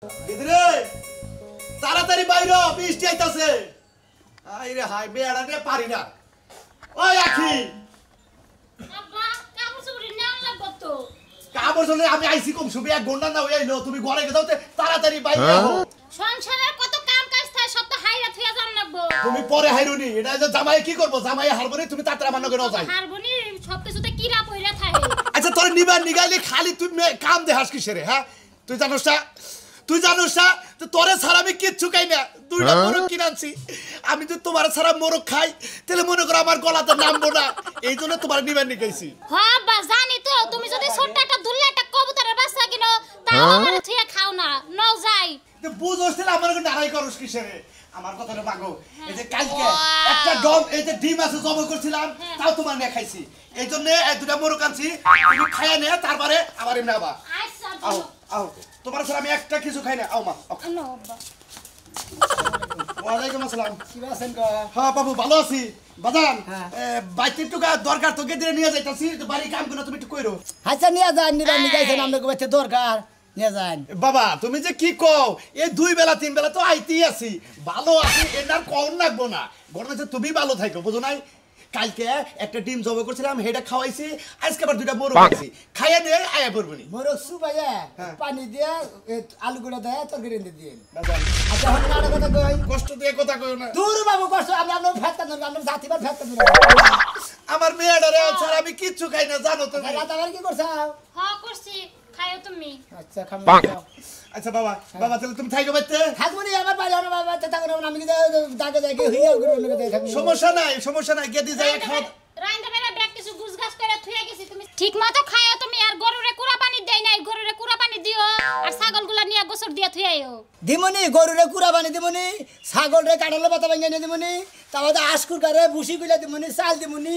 দিদিরে তাড়াতাড়ি বাইরে বৃষ্টি আইতাছে। আইরে হাই বেড়া নিয়ে পারি না। ওই আখি আব্বা কাপড় চুরি না লাগব তো। কাপড় চুরি আমি আইছি কম শুবে এক ঘন্টা না হইলো তুমি ঘরে যাওতে তাড়াতাড়ি বাইরে আও। সংসারের কত কাম কাজ থাকে সব তো হাইরা থইয়া যান লাগবো। তুমি পরে হাইরুনি এটা যে জামাই কি করব জামাই হারবনি তুমি তাড়াতাড়ি আমার লগে নাও যাই। হারবনি সবকিছুতে কিরা পইরা থাকে। আচ্ছা তোর নিবার নিগাইলি খালি তুমি কাম দেখাস কিসেরে হ্যাঁ তুই জানোস না তো তোরে ছাড়া আমি কিচ্ছু খাই না দুইটা মোরগ কিনানছি আমি যদি তোমার ছাড়া মোরগ খাই তাহলে মনে করো আমার গলাতে নামবো না এই জন্য তোমার নিবার নিগাইছি। হ্যাঁ আব্বা জানি তো তুমি যদি ছোট্ট একটা দুল্লা একটা কবুতরের বাচ্চা কিনো তাও আমারে থইয়া খাও না নও যাই। তো বুঝোস তাহলে আমার নাড়াই করস কিসেরে আমার কথাটা মাগো এই যে কালকে একটা এই যে ডিম আছে জব করছিলাম তাও তোমার নিয়ে খাইছি এই জন্য এই দুটা মোরগ আনছি তুমি খাইয়া নে তারপরে আবার এমনি আবার আচ্ছা আও আও তোমার সাথে আমি একটা কিছু খাই না আও মা নো আব্বা। ওয়ালাইকুম আসসালাম। কি আছেন গো? হ্যাঁ বাবু ভালো আছি বাজান বাইতে টুকা দরকার তোকে দিয়ে নিয়ে যাইতাছি তো বাড়ি কাম করে তুমি একটু কইরো। আচ্ছা নিয়ে যান নিবান নিগাইছেন আমরা কইতে দরকার নিয়ে যান। বাবা তুমি যে কি কও এই দুই বেলা তিন বেলা তো আইতেই আছি ভালো আছি এনার কম লাগবো না ঘটনা হচ্ছে তুমি ভালো থাকো বুঝো নাই কালকে একটা ডিম জব করছিলাম হেডা খাওয়াইছি আজকে আবার দুইটা মোরগ খাইছি খাইয়া নিয়ে আয়া পড়বনি মোরগ সুবাইয়া পানি দিয়া আলু গুঁড়া দেয়া তরকারি এনে দিন। বাজান আচ্ছা হন না কথা কই কষ্ট দিয়ে কথা কইও না দূর বাবু কষ্ট আমি আপনার ফেরত দেব আপনার জাতিবার ফেরত দেব। আমার মেয়েটারে ছাড়া আমি কিচ্ছু খাই না জানো তুমি। রাত আবার কি করছাও? হ্যাঁ করছি খাইও তুমি। আচ্ছা খামা আচ্ছা বাবা বাবা তাহলে তুমি থাইকো বাইতে থাকবো নি আমার বাড়ি আমার বাবা থাকবো না আমি কি দাগে যাই হইয়া গুলো লগে থাকবো। সমস্যা নাই গেদি যাই খাওয়া রাইন্দা বেলা ব্যাগ কিছু গুছগাছ করে থুইয়া গেছি তুমি ঠিকমতো খাইও তুমি আর গরুরে কুড়া পানি দেই নাই গরুরে কুড়া পানি দিও আর ছাগলগুলা নিয়া গোসর দিয়া থুইয়াইও। দিমনি গরুরে কুড়া বানি দিমনি ছাগলরে কাটালে পাতা ভাঙিয়ে নিয়ে দিমনি তারপরে আশকুর কারে ভুসি গুলা দিমনি চাল দিমনি।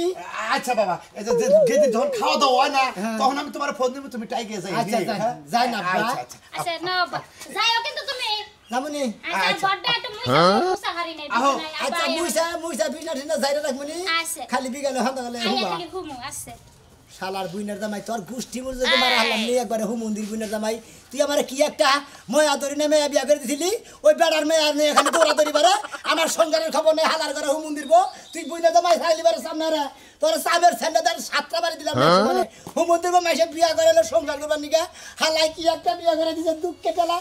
আচ্ছা বাবা এই যে গেদি যখন খাওয়া দাওয়া হয় না তখন আমি তোমার ফোন দিব তুমি টাইকে যাই। আচ্ছা যাই না আচ্ছা আচ্ছা না যাইও কিন্তু তুমি নামনি। আচ্ছা বড়টা একটু মুসা হারি নাই আহো আচ্ছা মুইসা বিনা ঠিনা যাইরা রাখমনি আছে খালি বিকালে হন্দা গলে আইয়া হুবা থেকে ঘুমু আছে শালার বুইনার জামাই তোর গুষ্টি মুর যদি মারা হলাম নি একবারে হু মন্দির বুইনার জামাই তুই আমারে কি একটা ময়া ধরি না মেয়া বিয়া করে দিছিলি ওই বেড়ার মেয়া নিয়ে খালি দৌড়া দৌড়ি বারে আমার সংসারের খবর নেই হালার করে হু মন্দির গো তুই বুইনার জামাই খাইলি বারে সামনে রে তোর সাবের সেন্ডাদার সাতটা বাড়ি দিলাম মানে হু মন্দির গো মাইসে বিয়া করে এলো সংসার করবার নিগা হালাই কি একটা বিয়া করে দিছে দুঃখে পেলা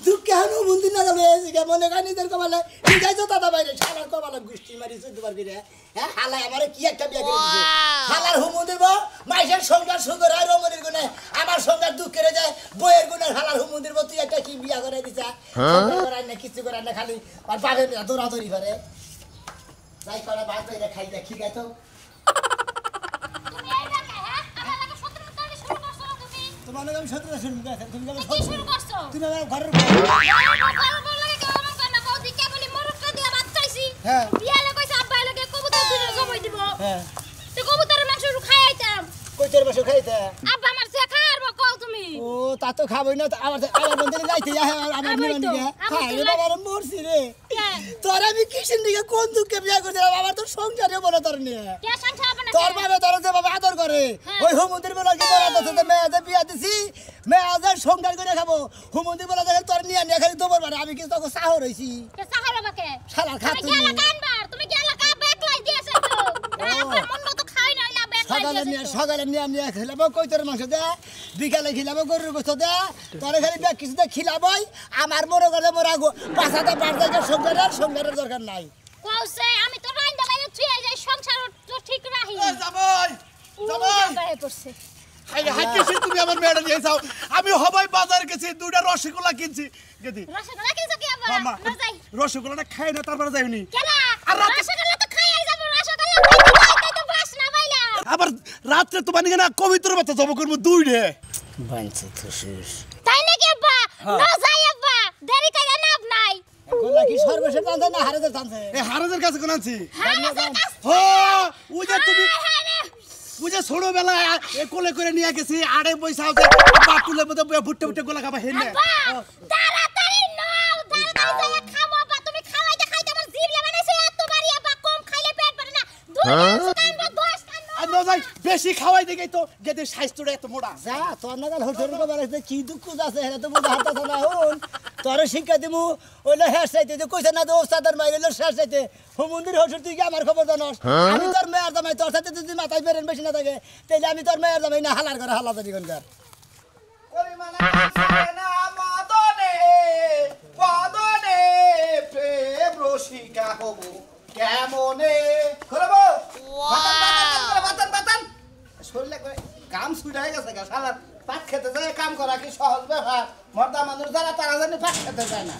দুঃখে হানু মন্দির না যাবে এসে মনে হয় নিজের কপালে ঠিক আছে দাদা বাইরে শালার কপালে গুষ্টি মারি দুবার করে হ্যাঁ হালাই আমারে কি একটা বিয়া করে দিছে হালার হু মন্দির গো মাইসের সংসার সুন্দর হয় রমণীর গুণে আমার সংসার দুঃখ করে যায় বইয়ের গুণে হালার হু মন্দির গো তুই একটা কি বিয়া করে দিছা করাই না কিছু করাই না খালি আর পাবে না দৌড়াদৌড়ি করে যাই করে ভাত বাইরে খাই দেখ ঠিক আছে তুমি আইবা কে হ্যাঁ আমার লাগে শত্রুতা শুরু করছো তুমি তোমার নাম সত্যি শুরু করছ তুমি কেন কি শুরু করছো তুমি আমার ঘরের গরু লাগে কেমন কান্না কও দি কেবলি মরুকা দিয়া ভাত চাইছি হ্যাঁ বিয়ালে কইছে আব্বা লাগে কবুতর দুটো জমই দিব হ্যাঁ তো কবুতরের মাংস খাই আইতাম কইতের বসে খাইতে আব্বা আমার সে খারবো কও তুমি ও তা তো খাবই না আমার বন্ধুরে যাইতে আমার নিয়ে নিয়ে হ্যাঁ রে বাবা রে মরছি রে তোর আমি কিসের দিকে কোন দুঃখে বিয়া করছিলাম আমার তো সংসারে বলে তোর নিয়ে কে সংসার হবে না তোর বাবা তোর যে বাবা আদর করে ওই হুমন্দির বলে কি তোর আদর সাথে মেয়েদের বিয়া দিছি মেয়েদের সংসার করে খাবো হুমন্দির বলে দেখে তোর নিয়ে নিয়ে খালি তোমার মানে আমি কিন্তু তোকে সাহর হইছি কে সাহার হবে কে শালা খা তুমি গেলা কানবার তুমি গেলা কা ব্যাকলাই দিয়েছ তো আব্বার মন মতো খাই না ইলা ব্যাকলাই দিয়েছ সকালে নিয়ে খেলাবো কইতর মাংস দে বিকালে খিলাবো গরুর গোস্ত দে তোর খালি ব্যাগ কিছু দে খিলাবই আমার মনে করে মোরা পাছাতে পাড়তে সংসারের দরকার নাই কওছে আমি তো রাইন্দা বাইরে থুই যাই সংসার তো ঠিক রাহি জামাই পড়ছে হাই হাই কিসে তুমি আমার মেয়েটা নিয়ে যাও আমি হবাই বাজার গেছি দুইটা রসগোল্লা কিনছি গেদি রসগোল্লা কিনছ কি আব্বা মামা না যাই রসগোল্লাটা খাই না তারপরে যাইনি কেলা আর রাতে রসগোল্লা তো খাই যাব রসগোল্লা খাই তো বাস না বাইলা আবার রাতে তো বানি না কবিতর বাচ্চা জব করব দুই রে বানছে তুসুস তাই নাকি আব্বা না যাই আব্বা দেরি কইরা নাব নাই গোলা কি সর্বশেষ টানছে না হারেদের টানছে এই হারাজের কাছে কোন আছি হ্যাঁ ও ওই যে তুমি ওই যে ছোটবেলা এ কোলে করে নিয়ে গেছি আড়ে পয়সা আছে বাটুলের মধ্যে ভুট্টে ভুট্টে গোলা খাবা হেনে তাড়াতাড়ি নাও তাড়াতাড়ি যাই খাবো আব্বা তুমি খাওয়াইতে খাইতে আমার জিভ লাগাইছে এত বাড়ি আব্বা কম খাইলে পেট ভরে না দুই কানবা 10 কানবা ভাই বেশি খাওয়াই দেখেই তো গেদের স্বাস্থ্যটা এত মোটা যা তোর নাগাল হোটেল কবার আছে কি দুঃখ আছে হেরা তো বুঝা হাঁটা না হন তোর শিক্ষা দিমু ওইলো হের চাইতে যে কইছে না তো ওস্তাদের মাইরে হলো শেষ চাইতে হুমুন্দির হোটেল তুই কি আমার খবর জানাস আমি তোর মেয়ের জামাই তোর সাথে যদি মাথায় বেরেন বেশি না থাকে তাইলে আমি তোর মেয়ের জামাই না হালার করে হালা তৈরি করকার পরিমাণে না মদনে পদনে প্রেম রসিকা হব কেমনে করবো বাতান শরীরে কাম ছুটে হয়ে গেছে গা শালার পাট খেতে যায় কাম করা কি সহজ ব্যাপার মর্দা মানুষ যারা তারা জানি পাট খেতে যায় না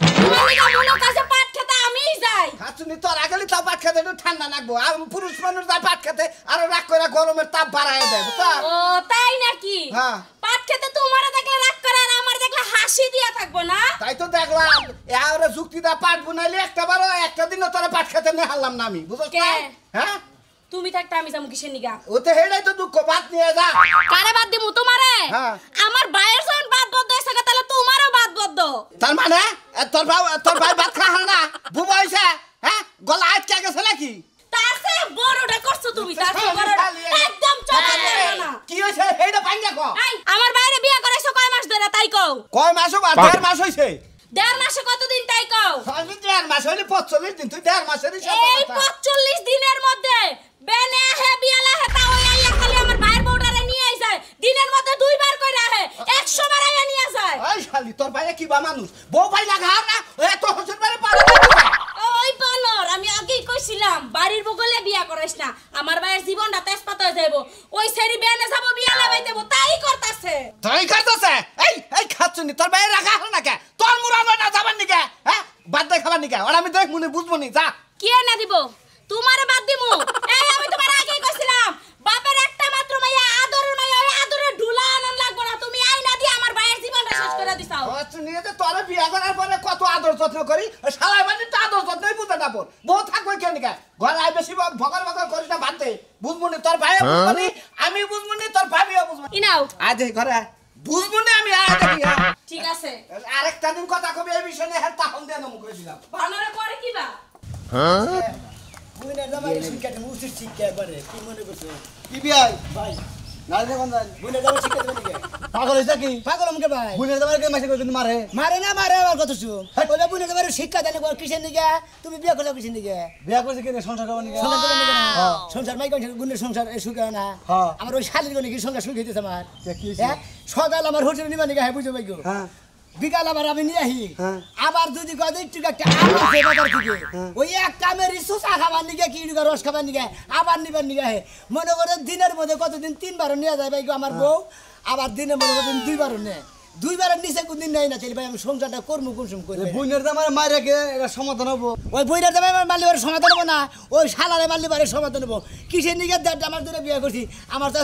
মনে কাছে পাট খেতে আমিই যাই হাতুনি তোর আগেলি তাপ পাট খেতে একটু ঠান্ডা লাগবো আর পুরুষ মানুষ যায় পাট খেতে আরো রাগ করে গরমের তাপ বাড়ায় দেয় বুঝতা ও তাই নাকি হ্যাঁ পাট খেতে তোমারে দেখলে রাগ করে আর আমার দেখলে হাসি দিয়া থাকবো না তাই তো দেখলাম এরা যুক্তিটা পাট বুনাইলে একটা বারো একটা দিনও তোরা পাট খেতে নিয়ে হারলাম না আমি বুঝছ কে? হ্যাঁ তুমি থাকতে আমি যাবো কিসের নিগা ওতে হেডাই তো দুঃখ বাদ নিয়ে যা কারে বাদ দিমু তোমারে হ্যাঁ। আমার ভাইয়ের যখন বাদ বদ্ধ হয়েছে তাহলে তোমারও বাদ বদ্ধ তার মানে তোর ভাই ভাত খা হাল না বুবা হইছে হ্যাঁ গলা আটকে গেছে নাকি তার সে বড়টা করছো তুমি তার সে বড়টা একদম চোখে দেখো না কি হইছে হেডা ভাঙ্গা কো এই আমার বাইরে বিয়ে করেছো কয় মাস ধরে তাই কও কয় মাস বা 1.5 মাস হইছে 1.5 মাসে কতদিন তাই কও আমি 1.5 মাস হইলে 45 দিন তুই 1.5 মাসেরই এই 45 দিনের মধ্যে বেনে হে বিয়ালে হে তাও আইয়া খালি আমার ভাইয়ের বউটারে নিয়ে আইছে দিনের মধ্যে দুইবার কই রাখে 100 বার আইয়া নিয়ে যায় ওই শালি তোর ভাই কি বা মানুষ বউ ভাই লাগা না এত হোসেন বারে পারে ওই বানর আমি আগেই কইছিলাম বাড়ির বগলে বিয়া করাইস না আমার ভাইয়ের জীবনটা তেজপাত হয়ে যাইবো ওই সেরি বেনে যাব বিয়া লাগাই দেব তাই করতাছে তাই করতেছে এই খাচ্ছনি তোর ভাই রাখা হল না কে তোর মুরানো না যাবেন নি কে হ্যাঁ বাদ দে খাবার নি কে আর আমি দেখ মনে বুঝবো নি যা কি না দিব তোমারে বাদ দিমু এই আমি তোমার আগেই কইছিলাম বাপের একটা মাত্র মাইয়া আদরের মাইয়া ওই আদরের ঢুলা আনন্দ লাগবো না তুমি আইনা দিয়ে আমার ভাইয়ের জীবনটা শেষ করে দিছাও খাচ্ছনি যে তোরে বিয়া করার পরে কত আদর যত্ন করি শালা মানে তো আদর যত্নই বুঝতে না পর বউ থাকবে কেন কে ঘরে আই বেশি ভগর ভগর করিস না বাদ দে বুঝবো নি তোর ভাইও বুঝবো নি আমি বুঝবো নি তোর ভাবিও বুঝবো ইনাও আজ এই ঘরে বুঝবো নি আমি আয় দেখি ঠিক আছে আরেকটা দিন কথা কবি এই বিষয় নিয়ে তাহন দিয়ে নমু করে দিলাম ভালোরে করে কিবা বুইনার জামাই শিক্ষা দিমু উচিত শিক্ষা করে কি মনে করছো কি বিয়াই ভাই নাই দেখুন জান বুইনার জামাই শিক্ষা দিবেন কি পাগল হইছে কি পাগল আমকে ভাই বুনের দাবার কে মাসে কইতে মারে মারে না মারে আমার কথা শুন ওই বুইনার জামাই শিক্ষা দেন কিসের নিগে তুমি বিয়ে করছো কিসের নিগে বিয়া করছে কেন সংসার করব নি সংসার করে নিগে না সংসার মাই কোন গুণের সংসার সুখ হয় না হ্যাঁ। আমার ওই শালীর কোন কি সংসার সুখ হইতেছে আমার কি হ্যাঁ সকাল আমার হোটেল নিবা নিগে হ্যাঁ বুঝো ভাই গো হ্যাঁ বিকাল আবার আমি নিয়ে আহি হ্যাঁ। আবার যদি কয় একটু একটা আবার সে বাজার থেকে ওই এক কামের সুসা খাবার নিগে কি রস খাবার নিগে আবার নিবার নিগে হে মনে করে দিনের মধ্যে কতদিন 3 বার নিয়ে যায় ভাই গো আমার বউ আবার দিনের মধ্যে কতদিন 2 বার নেয় 2 বারের নিচে কোনদিন নেই না তাহলে ভাই আমি সংসারটা করবো কুসুম করে বুনের দামার মারে কে এটা সমাধান হবো ওই বইটার দামে মারলে সমাধান হবো না ওই শালারে মারলে বারে সমাধান হবো কিসের নিগে আমার ধরে বিয়ে করছি আমার তো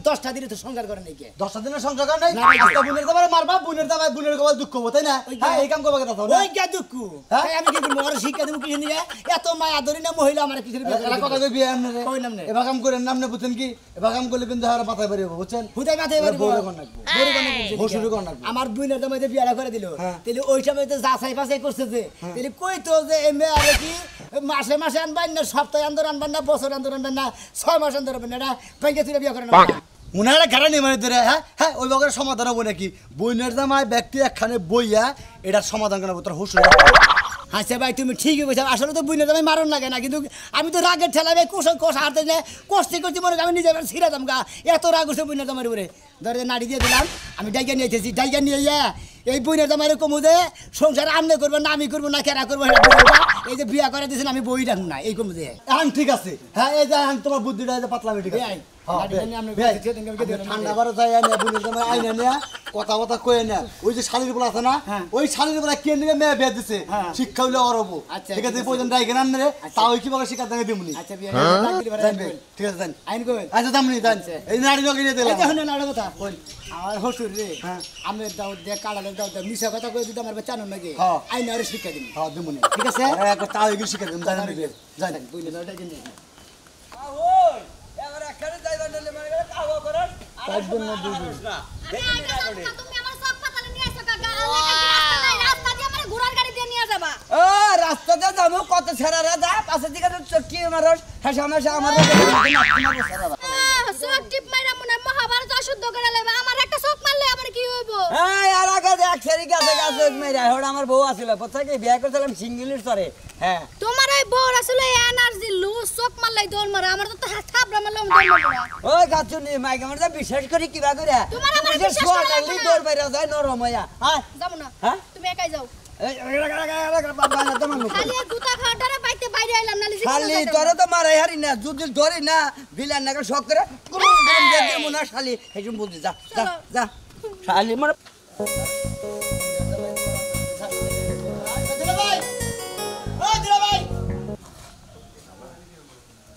10টা দিনে তো সংসার করে নাকি 10টা দিনের সংসার কর নাই না, আজকে বুনের দামার মারবা বুনের দামার বুনের কপাল দুঃখ হবো তাই না হ্যাঁ এই কাম করবা কথা ওই কে দুঃখ তাই আমি কি করবো ওর শিক্ষা দেবো কিসের নিগে এত মায়া ধরি না মহিলা আমার কিসের বিয়ে এরা কথা কই বিয়ে আমনে কই নাম নে এবা কাম করেন নাম নে বুঝছেন কি এবা কাম করলে কিন্তু আর মাথায় বাড়ি হবে বুঝছেন হুদাই মাথায় বাড়ি বউরে কোন রাখবো বড় কোন করছে বসুরে কোন রাখবো আমার বুইনের দামাইতে বিয়ারা করে দিল হ্যাঁ। তাহলে ওই সময় তো যাচাই ফাচাই করছে যে তাহলে কই তো যে এই মেয়ে কি মাসে মাসে আনবেন না সপ্তাহে আন্দর আনবেন না বছর আন্দর আনবেন না 6 মাস আন্দর আনবেন না ভাইকে তুই বিয়ে করেন না উনারা গাড়ি মানে ধরে হ্যাঁ হ্যাঁ ওই বগের সমাধান হবো নাকি বইনের জামাই ব্যক্তি একখানে বইয়া এটার সমাধান কেন তোর হুশ আচ্ছা ভাই তুমি ঠিকই বলছো আসলে তো বুঝলে আমি মারণ লাগে না কিন্তু আমি তো রাগের ঠেলা ভাই কষা হারতে যে কষতে করছি মনে আমি নিজে ছিঁড়ে দাম গা এত রাগ হচ্ছে বুঝলে তোমার উপরে ধরে নাড়ি দিয়ে দিলাম আমি ডাইকা নিয়েছি ডাইকা নিয়ে এই বইনের জামাই কমু যে সংসার আমনে করবো না আমি করবো না কেরা করবো এই যে বিয়া করে দিয়েছেন আমি বই রাখুন না এই কমু যে এখন ঠিক আছে হ্যাঁ এই যে এখন তোমার বুদ্ধিটা এই যে পাতলামি ঠিক আছে ঠান্ডা বারো যাই না বুনের জামাই আইনা নিয়া কথা কথা কয়ে না ওই যে শালির বলা আছে না ওই শালির বলা কে নিয়ে মেয়ে বিয়ে দিছে শিক্ষা হইলে অরব ঠিক আছে প্রয়োজন ডাইকে নাম রে তাও কিভাবে শিক্ষা দেবে দিমুনি আচ্ছা ঠিক আছে জান আইন কই আচ্ছা দামনি জান এই নাড়ি লগে নিয়ে দিলাম দেখুন না কথা আমার হসুর রে আমি দাও দে কালালে দাও দে মিছা কথা কই দিতে আমার জানো নাকি আইন আর শিক্ষা দিন হ্যাঁ দিমুনি ঠিক আছে আরে তাও এগুলো শিক্ষা দিম জানেন জান বুঝলে দাও ডাইকে নিয়ে রাস্তাতে যাবো কত ছেড়ারা যা পাশের দিকে চটকি আমার হাসা মাসা আমার শুদ্ধ করে লইবা আমার একটা চোখ মারলে আমার কি হইব এই আর আগে এক সেরি গাছে গাছে মেরে হড় আমার বউ আছিল কোথায় বিয়ে করছিলাম সিঙ্গেলের তরে হ্যাঁ তোমার ওই বউর আসলে এনার্জি লুজ চোখ মারলাই দৌড় মারে আমার তো থাবড়া মারলাম দৌড় মারে ওই গাছুনি মাইক আমার তো বিশ্বাস করি কিবা করে তোমার আমার বিশ্বাস বিশ্বাস করা করলি দৌড় বাইরে যায় নরম হইয়া হ্যাঁ যাবো না হ্যাঁ তুমি একাই যাও এই বাবা না তোমার মুখ খালি গুতা খাটারে বাইতে বাইরে আইলাম নালি শালি তোরে তো মারাই হারি না যদি ধরি না বিলান না শক করে কোন গম দিয়ে দেবো না শালি হেজুম বুঝি যা যা যা শালি মানে দুলাভাই ও দুলাভাই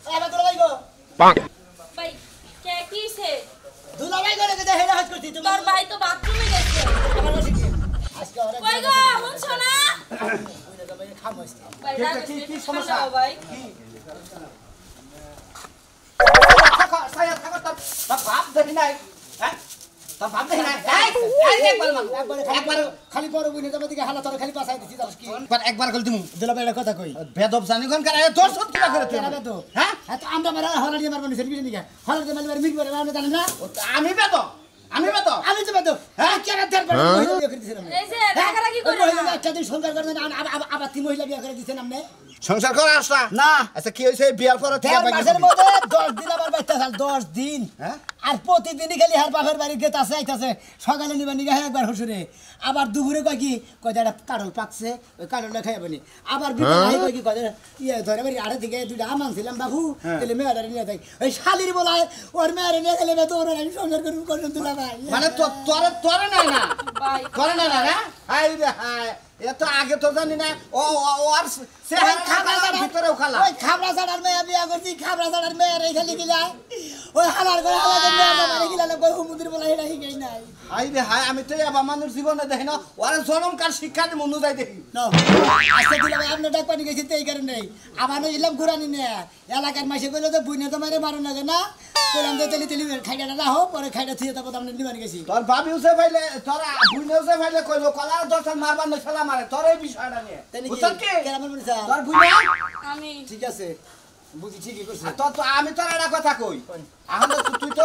আবার দুলাভাই গো ভাই কে কিছে দুলাভাই করে যে হেরা হাত করছি তুমি তোর ভাই তো বাথরুমে গেছে আমার বসে কি আজকে ওরে কই গো শুনছো না দুলাভাই খামোস ভাই কি সমস্যা ভাই খালি বড় বুনে যাবে দিকে হালা তোর খালি পাছাই দিছি জানিস কি একবার কল তুমি দুলাভাই একটা কথা কই বেদব জানি কোন কারে তোর সব কিবা করে তুই কেন তো হ্যাঁ এত আমরা মারা হলাড়ি মারবো নিছেন কি নিকা হলাড়ি মারলে মিট করে আমরা জানেন না আমি বেদব আমি তো বেদব হ্যাঁ কেন দেড় বার মহিলা বিয়ে করে দিছেন এই যে রাগারাগি করে মহিলা না একটা দিন সংসার করে আবার তিন মহিলা বিয়ে করে দিছেন আপনি সংসার করে আসলা না আচ্ছা কি হইছে বিয়ার পরে থেকে দেড় মাসের মধ্যে 10 দিন আবার বাইতে আসাল 10 দিন হ্যাঁ? আর প্রতিদিনই খালি হার বাপের বাড়ি গেতে আছে আইতাছে সকালে নিবা নিগা একবার হুসুরে আবার দুপুরে কয় কি কয় একটা কাটল পাকছে ওই কাটলটা খাইবানি আবার বিকেলে কয় কি কয় ইয়ে ধরে বাড়ি আড়ে দিকে দুইটা আম আনছিলাম বাবু তাহলে মেয়েরা নিয়ে যাই ওই শালির বলায় ওর মেয়েরা নিয়ে গেলে তো ওর আমি সংসার করুন করুন তুলা ভাই মানে তোরে না না ভাই তোরে না না হাই রে হাই এত আগে তো জানি না ও আর সেহান খাবার ভিতরেও খালা ওই খাবড়া ছাড়ার মেয়ে বিয়া করছি খাবড়া ছাড়ার মেয়ে রে খালি কি যায় ওই হালার করে হালার মেয়ে আমার বাড়ি গিলা কই হুমুদির বলা এটা হিগাই নাই হাই রে হাই আমি তো এবার মানুষ জীবনে দেখি না ওরা জনমকার শিক্ষা দিয়ে মনু যাই দেখি না আজকে দিলে ভাই আপনি ডাক পানি গেছি এই কারণে আবার ইলাম ঘুরানি নে এলাকার মাসে কইলো তো বুইনে তো মারে মারো না না কইলাম তো তেলি তেলি খাইটা না হোক পরে খাইটা থিয়ে তারপর আমরা নিবানি গেছি তোর ভাবি উসে ফাইলে তোরা বুইনে উসে ফাইলে কইলো কলার দর্শন মারবার না খেলা মারে তোর এই বিষয়টা নিয়ে বুঝছ কি কেরাম বলছা তোর বুইনে আমি ঠিক আছে বুঝি ঠিকই করছিস তো আমি তোর একটা কথা কই এখন তুই তো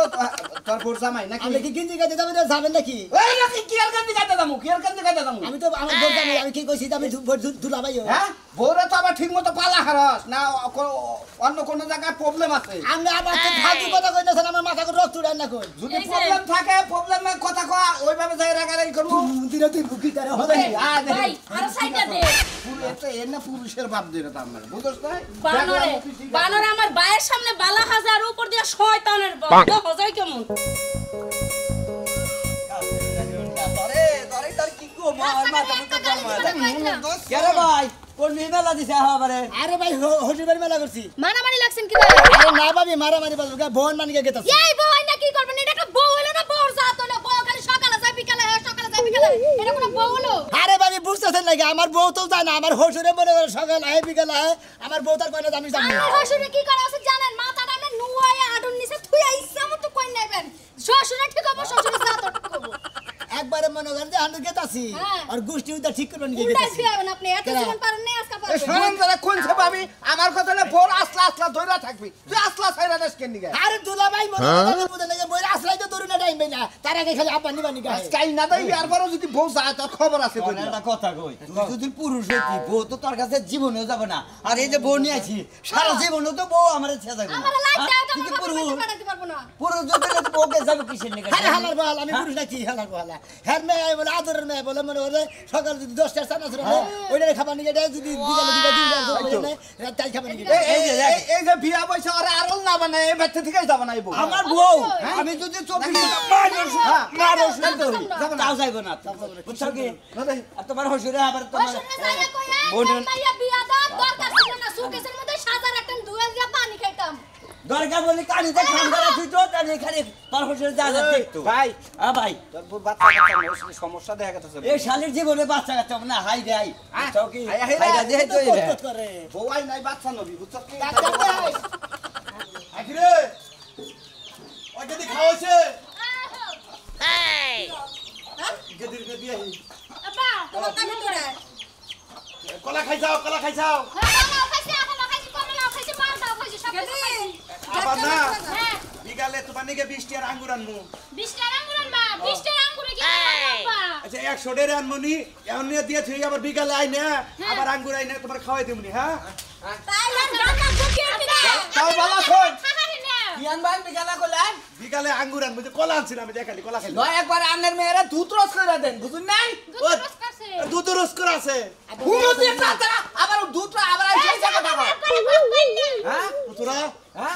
তোর বোর জামাই নাকি আপনি কি গিন্দি গাইতে যাবেন নাকি ওই নাকি কি আর কান্দি গাইতে দামু কি আর কান্দি গাইতে দামু আমি তো আমার বোর জামাই আমি কি কইছি আমি ধুলা ভাইও হ্যাঁ বোরে তো আবার ঠিক মতো পালা হারস না অন্য কোন জায়গায় প্রবলেম আছে আমি আবার তো ফালতু কথা কইতাছেন আমার মাথা করে রক্ত উড়ান না কই যদি এই যে- প্রবলেম থাকে প্রবলেমের কথা কয়া ওইভাবে যাই রাগারাগি করবো দিনে তুই বুকি তারে হবে ভাই আর সাইডটা দে পুরুষের ভাব দিয়ে তার মানে বুঝছ না বানরে আমার ভাইয়ের সামনে বালা হাজার উপর দিয়ে শয়তানের বন্ধ হজাই কেমন তোরে তোর কি কো আমার মাথা মুখে গরম কেরে ভাই কোন মেলা দিছে আবারে আরে ভাই হোটেল বাড়ি মেলা করছি মারামারি লাগছেন কি ভাই আরে না ভাবি মারামারি বলবো বোন মানিকে গেতাছি এই বউ না কি করবেন এটা একটা বউ হলো না বউর জাত হলো বউ খালি সকালে যায় বিকালে হয় সকালে যায় বিকালে এটা কোনো বউ হলো আরে ভাবি বুঝতেছেন নাকি আমার বউ তো জানে আমার হসুরে মনে করে সকাল আয় বিকাল আয় আমার বউ তার কয়না আমি জানি আমার শ্বশুরে কি করে আছে জানেন মাথাটা আপনি নুয়ায়া আডুন নিচে থুইয়া ইচ্ছা মতো কই নেবেন শ্বশুরে ঠিক হবে শ্বশুরে জাত করব একবারে মনে করেন যে আমি গেতাছি হ্যাঁ। আর গোষ্ঠী উদা ঠিক করবেন কি উল্টা গেতাছি ফিরাবেন আপনি এত কেরা? জীবন পারেন না আজকে এই পারবেন শোনেন যারা কোন সব আমি আমার কথা না বোর আসলা ধইরা থাকবি তুই আসলা ছাইরা দেশ কেন নিগা আরে দুলা ভাই মনে করে বুঝে নাকি বইরা আসলাই তো দরুনা টাইম না তার আগে খালি আপা নিবানি গায় কাই না দেই আর বড় যদি বউ যায় তোর খবর আছে কই একটা কথা কই তুই যদি পুরুষ হইতি বউ তো তোর কাছে জীবনেও যাবে না আর এই যে বউ নিয়ে আইছি সারা জীবনও তো বউ আমার ছেড়ে যাবে না আমার লাইফ হ্যাঁ? দাও তো তুই কি আমার পুরুষ বাবা পাঠাতে পারবো না পুরুষ যদি হলে তো বউকে যাবে কিসের নিকে আরে হালার বহাল আমি পুরুষ নাকি হালার বহাল হ্যার মেয়ে বলে আদরের মেয়ে বলে মনে করে সকাল যদি 10টার সানা ছিল ওইটা খাবার নিয়ে দেয় যদি বিকালে দিবা রাত তাই খাবার নিয়ে এই যে বিয়া পয়সা ওরা আরল না বানায় এই ব্যক্তি থেকেই যাব না এই বউ আমার বউ আমি যদি 24 মানুষ তাও যাইব না বুঝছো কি আর তোমার হসুরে আবার তোমার শ্বশুরে যাইয়া কইয়া বোন- মাইয়া বিয়া দাও দরকার ছিল না সুকেসের মধ্যে সাদা রাখতাম দুয়াল দিয়া পানি খাইতাম দরকার বলি কানিতে ঠান্ডা রাখি তো তাহলে খালি তোর হসুরে যা যা দেখতো ভাই ভাই তোর বউ বাচ্চা কাচ্চা সমস্যা দেখা গেছে এই শালির জীবনে বাচ্চা কাচ্চা না হাই রে হাই হ্যাঁ? বুঝছো কি হাই, হাই, হাইরা দিয়ে তো এটা করে বউ আই নাই বাচ্চা নবী বুঝছ কি ডাক্তার ভাই আখিরে ওই যদি খাওয়াছে গদির গদি আই আপা তোমার কানে তোরা কলা খাইছাও হ্যাঁ খাইছি এখন খাইছি করলা খাইছি মাল দাও খাইছি সব কিছু খাইছি আবার না হ্যাঁ ই বিকালে তোমার নিকে 20 টাকার আঙ্গুর আনমু 20 টাকা আঙ্গুর আনবা 20 টাকা আঙ্গুরে কি আনবা আচ্ছা 100 টাকা আনমু নি এখন নিয়ে দিয়েছি আবার বিকালে আইনে আবার আঙ্গুর আইনে তোমার খাওয়াই দিমুনি হ্যাঁ তাইলে জানা বুকি আনবি না তাও ভালো শোন খাহারে না কি আনবান বিকালে কইলেন বিকালে আঙ্গুর আনবো যে কলা আনছিলাম আমি দেখালি কলা খাইলাম নয় একবার আন্নের মেয়েরা দুধ রস করে দেন বুঝুন নাই দুধ রস করছে দুধ রস করে আছে হুমু দিয়ে তারা আবার দুধ আবার সেই জায়গা দাও হ্যাঁ তোরা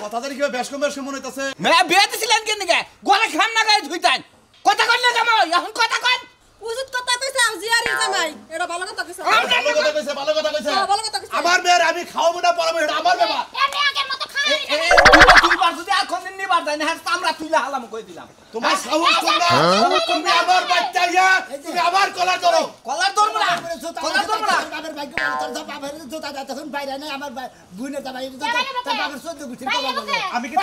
কথা জানি কিবা বেশ কম বেশ মনে হইতাছে মেয়ে বিয়ে দিছিলেন কেন গে গলে খাম না গায়ে ধুইতেন কথা কইলে জামা এখন কথা কন উজুত কথা কইছে জিয়ারি জামাই এটা ভালো কথা কইছে ভালো কথা কইছে ভালো কথা কইছে ভালো কথা কইছে আমার মেয়ের আমি খাওয়াবো না পড়াবো এটা আমার ব্যাপার এমনি আগের মতো খাহারে তুই পার যদি আর কোনদিন নিবার যায় না হ্যাঁ আমরা তুইলে হালাম কই দিলাম তোমার সাহস তোমরা তুমি আমার বাচ্চা ইয়া তুমি আবার কলা ধরো কলার ধরব না কলার ধরব না বাবার ভাগ্য তোর তো বাবার জুতা দা তখন বাইরে নাই আমার বুইনের জামাই তোর বাবার 14 গুছির কলা বলে আমি কি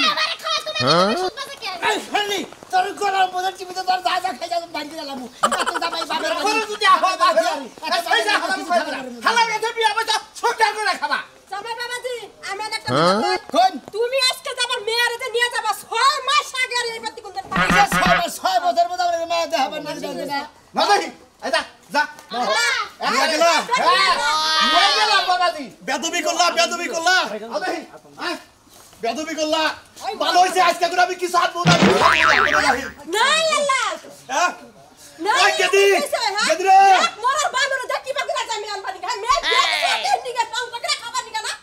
আমারে খাওয়া তুমি শুনবাছে কি এই হলি তোর গলার মধ্যে টিভিতে তোর দাদা খাই যা বাইরে গেলাম তোর জামাই বাবার করে যদি আহ বাবা এই যা হালাম কই দিলাম হালাম এতে বিয়া বসা ছোটা করে খাবা জামাই বাবাজি আমি একটা কথা কই কোন তুমি আজকে যাবার মেয়ারে যে নিয়ে যাবা 6 মাস আগে আর এই বাতি কোন দিন পাই 6 বছর মধ্যে আমরা মেয়ে দেখাবার না জানি না না দেখি এই যা যা নিয়ে গেলা নিয়ে গেলাম বাবাজি বেদবি করলা আবে আয় বেদবি করলা ভালো হইছে আজকে করে আমি কিছু হাত না না আল্লাহ হ্যাঁ না ওই গেদি গেদি রে মোর বানরে দেখি বাকি না আমি আনবানি গায় মে দেখি নিগে পাউ করে খাবার নিগা না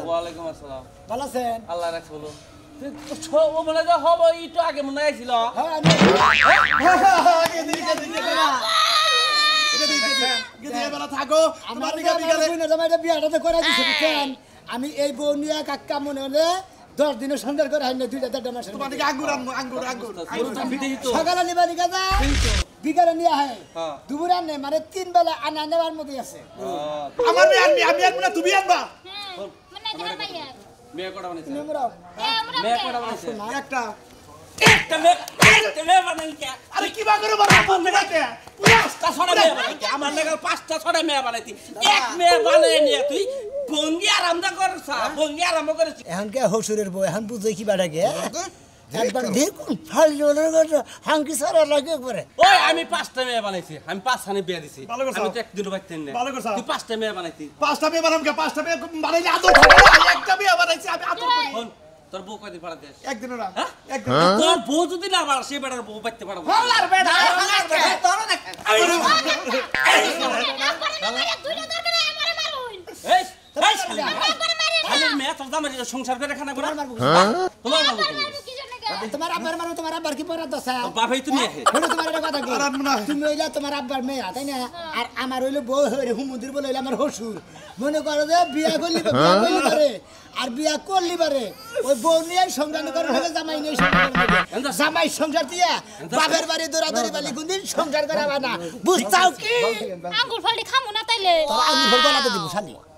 ওয়ালাইকুম আসসালাম ভালো আছেন আল্লাহ রাখছে বলো ও মনে যা হবো একটু আগে মনে আইছিল থাকো আমার জামাইটা বিয়াটা করে দিছে বুঝছেন আমি এই বউ নিয়ে কাকা মনে হলে 10 দিনের সন্ধ্যার করে হাইনে 2-4 মাস তোমার দিকে আঙ্গুর আনবো আঙ্গুর সকালে নিবা দিকে যা বিকালে নিয়ে হয় দুপুরে আনে মানে 3 বেলা আনা নেওয়ার মধ্যে আছে আমার মেয়ে আমি আনবো না তুমি আনবা মানে তোমার মাইয়া মেয়ে কটা বানাইছে তোমরা মেয়ে কটা বানাইছে একটা একটা মেয়ে বানাইছে আরে কি বা করে বাবা কোন জায়গাতে পাঁচটা ছড়া মেয়ে বানাইছে আমার লাগাল পাঁচটা ছড়া মেয়ে বানাইছি এক মেয়ে বানাই নিয়ে তুই ভঙ্গি আরামদা করছ ভঙ্গি আরাম করেছিস এখন কে হসুরের বউ এখন বুঝে কি বাড়াকে একবার দেখুন ফাল জলের কথা হাঙ্কি সারা লাগে করে ওই আমি পাঁচটা মেয়ে বানাইছি আমি পাঁচখানে বিয়ে দিছি ভালো করছো। আমি তো একদিনও বাইতেন না ভালো করছো। তুই পাঁচটা মেয়ে বানাইছি পাঁচটা মেয়ে বানামকে পাঁচটা মেয়ে বানাইলে আদর থাকে না একটা মেয়ে বানাইছি আমি আদর করি শোন, তোর বউ কয়দিন পাড়া দেশ একদিনও না হ্যাঁ? একদিন তোর বউ যদি না পারা সে বেটার বউ বাইতে পারবো হলার বেটা তোর দেখ দুইটা দরকার আমারে মারুন এই শালি খালি মেয়ে তোর দামের সংসার করে খানা করে তোমার বাবু কি জন্য গে তোমার আব্বার কি পড়া দশা বাবাই তুমি আহে হলো তোমার একটা কথা কি আর আনবো না। তুমি হইলা তোমার আব্বার মেয়ে তাই না আর আমার হইলো বউ হইলে হুমুদির বলে হইলো আমার হসুর মনে করো যে বিয়া করলি পারে আর বিয়া করলি পারে ওই বউ নিয়ে সংসার করে হলে জামাই নিয়ে জামাই সংসার দিয়া বাপের বাড়ি দৌড়াদৌড়ি বালি কোনদিন সংসার করাবা না বুঝতাও কি আঙ্গুর ফলটি খামু না তাইলে তোর আঙুল গলাতে দিব শালি